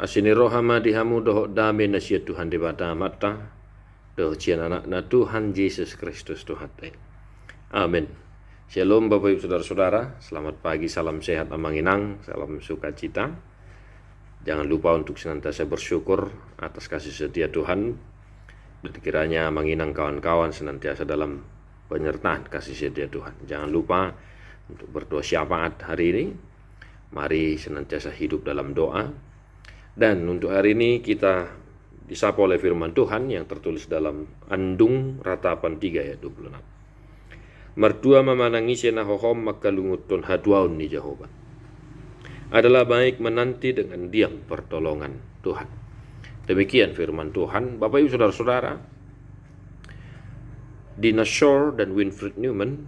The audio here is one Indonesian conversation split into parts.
Asini rohama dihamu dohok dame nasihat Tuhan di bata mata. Doh cian anak na Tuhan Yesus Kristus Tuhan. Amin. Shalom Bapak Ibu Saudara-saudara. Selamat pagi, salam sehat amanginang, salam sukacita. Jangan lupa untuk senantiasa bersyukur atas kasih setia Tuhan. Dan kiranya amanginang kawan-kawan senantiasa dalam penyertaan kasih setia Tuhan. Jangan lupa untuk berdoa syafaat hari ini. Mari senantiasa hidup dalam doa. Dan untuk hari ini kita disapa oleh firman Tuhan yang tertulis dalam Andung Ratapan 3 ayat 26. Mertua memanangi sena hohom maka lungutun haduaun ni Jehovah. Adalah baik menanti dengan diam pertolongan Tuhan. Demikian firman Tuhan. Bapak Ibu Saudara-saudara, Dinah Shore dan Winfred Newman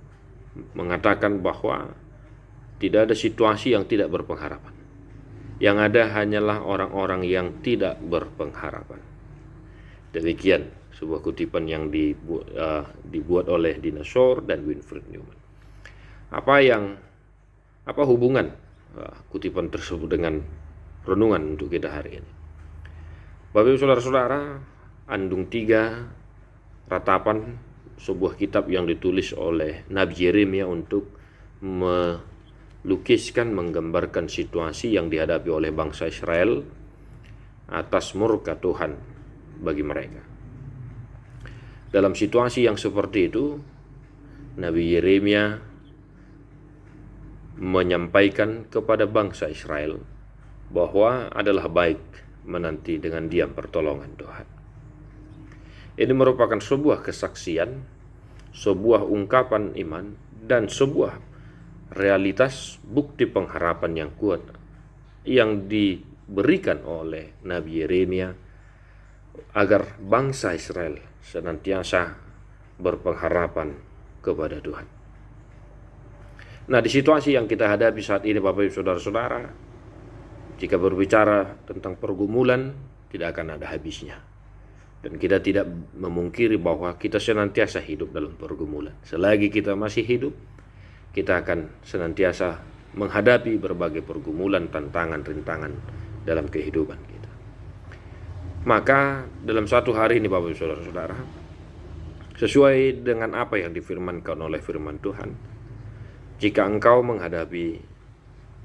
mengatakan bahwa tidak ada situasi yang tidak berpengharapan. Yang ada hanyalah orang-orang yang tidak berpengharapan. Demikian sebuah kutipan yang dibuat oleh Dinah Shore dan Winfred Newman. Apa hubungan kutipan tersebut dengan renungan untuk kita hari ini? Bapak Ibu Saudara-saudara, Andung 3 Ratapan, sebuah kitab yang ditulis oleh Nabi Yeremia untuk melukiskan, menggambarkan situasi yang dihadapi oleh bangsa Israel atas murka Tuhan bagi mereka. Dalam situasi yang seperti itu, Nabi Yeremia menyampaikan kepada bangsa Israel bahwa adalah baik menanti dengan diam pertolongan Tuhan. Ini merupakan sebuah kesaksian, sebuah ungkapan iman, dan sebuah realitas bukti pengharapan yang kuat yang diberikan oleh Nabi Yeremia agar bangsa Israel senantiasa berpengharapan kepada Tuhan. Nah, di situasi yang kita hadapi saat ini Bapak Ibu Saudara-saudara, jika berbicara tentang pergumulan tidak akan ada habisnya. Dan kita tidak memungkiri bahwa kita senantiasa hidup dalam pergumulan. Selagi kita masih hidup, kita akan senantiasa menghadapi berbagai pergumulan, tantangan, rintangan dalam kehidupan kita. Maka dalam satu hari ini Bapak Ibu Saudara-saudara, sesuai dengan apa yang difirmankan oleh firman Tuhan, jika engkau menghadapi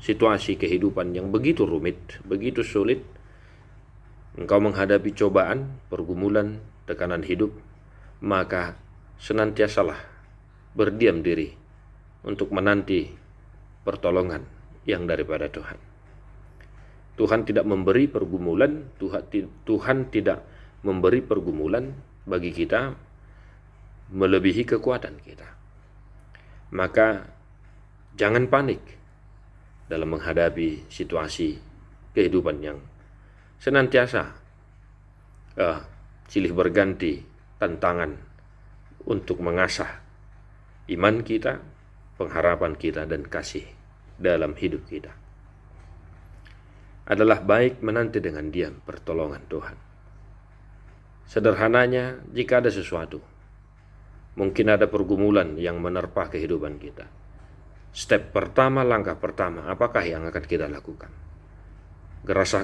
situasi kehidupan yang begitu rumit, begitu sulit, engkau menghadapi cobaan, pergumulan, tekanan hidup, maka senantiasalah berdiam diri untuk menanti pertolongan yang daripada Tuhan. Tuhan tidak memberi pergumulan, Tuhan tidak memberi pergumulan bagi kita melebihi kekuatan kita. Maka jangan panik dalam menghadapi situasi kehidupan yang senantiasa silih berganti tantangan untuk mengasah iman kita, pengharapan kita, dan kasih dalam hidup kita. Adalah baik menanti dengan diam pertolongan Tuhan. Sederhananya, jika ada sesuatu, mungkin ada pergumulan yang menerpa kehidupan kita, step pertama, langkah pertama, apakah yang akan kita lakukan?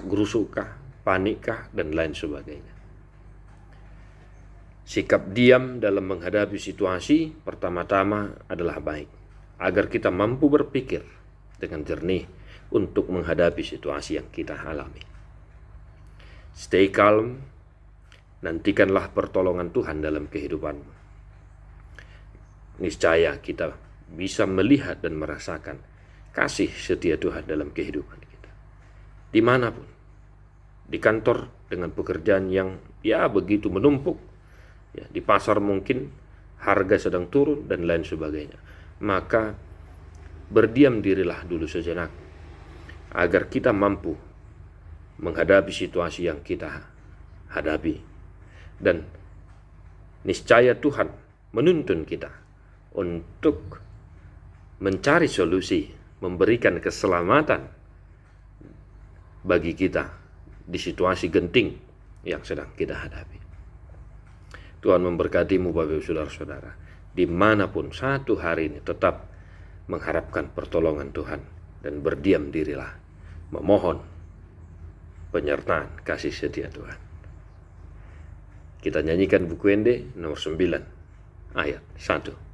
Gerusukah, panikkah, dan lain sebagainya. Sikap diam dalam menghadapi situasi pertama-tama adalah baik, agar kita mampu berpikir dengan jernih untuk menghadapi situasi yang kita alami. Stay calm, nantikanlah pertolongan Tuhan dalam kehidupanmu. Niscaya kita bisa melihat dan merasakan kasih setia Tuhan dalam kehidupan kita. Dimanapun, di kantor dengan pekerjaan yang begitu menumpuk, di pasar mungkin harga sedang turun dan lain sebagainya. Maka berdiam dirilah dulu sejenak agar kita mampu menghadapi situasi yang kita hadapi. Dan niscaya Tuhan menuntun kita untuk mencari solusi, memberikan keselamatan bagi kita di situasi genting yang sedang kita hadapi. Tuhan memberkatimu Bapak Ibu Saudara-saudara, dimanapun satu hari ini tetap mengharapkan pertolongan Tuhan dan berdiam dirilah, memohon penyertaan kasih setia Tuhan. Kita nyanyikan buku Ende nomor 9 ayat 1.